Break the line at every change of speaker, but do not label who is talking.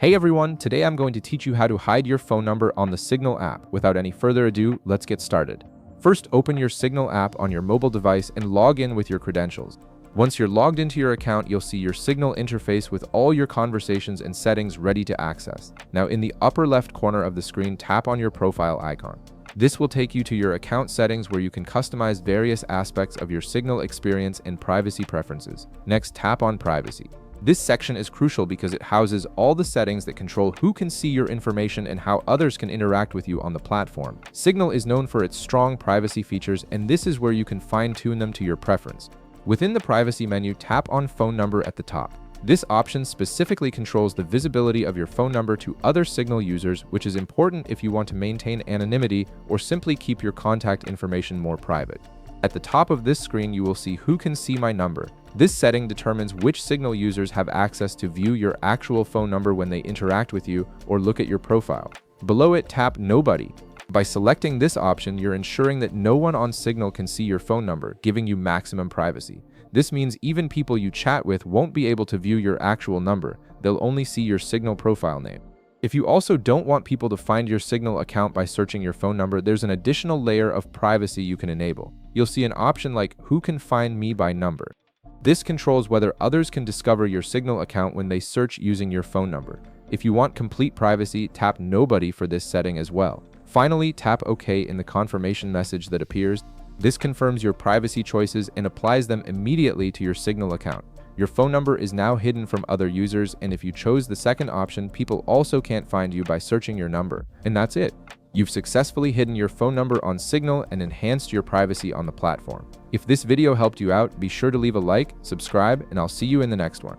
Hey everyone, today I'm going to teach you how to hide your phone number on the Signal app. Without any further ado, let's get started. First, open your Signal app on your mobile device and log in with your credentials. Once you're logged into your account, you'll see your Signal interface with all your conversations and settings ready to access. Now, in the upper left corner of the screen, tap on your profile icon. This will take you to your account settings where you can customize various aspects of your Signal experience and privacy preferences. Next, tap on Privacy. This section is crucial because it houses all the settings that control who can see your information and how others can interact with you on the platform. Signal is known for its strong privacy features, and this is where you can fine-tune them to your preference. Within the privacy menu, tap on Phone Number at the top. This option specifically controls the visibility of your phone number to other Signal users, which is important if you want to maintain anonymity or simply keep your contact information more private. At the top of this screen, you will see Who Can See My Number. This setting determines which Signal users have access to view your actual phone number when they interact with you or look at your profile. Below it, tap Nobody. By selecting this option, you're ensuring that no one on Signal can see your phone number, giving you maximum privacy. This means even people you chat with won't be able to view your actual number. They'll only see your Signal profile name. If you also don't want people to find your Signal account by searching your phone number, there's an additional layer of privacy you can enable. You'll see an option like Who Can Find Me by Number. This controls whether others can discover your Signal account when they search using your phone number. If you want complete privacy, tap Nobody for this setting as well. Finally, tap OK in the confirmation message that appears. This confirms your privacy choices and applies them immediately to your Signal account. Your phone number is now hidden from other users, and if you chose the second option, people also can't find you by searching your number. And that's it. You've successfully hidden your phone number on Signal and enhanced your privacy on the platform. If this video helped you out, be sure to leave a like, subscribe, and I'll see you in the next one.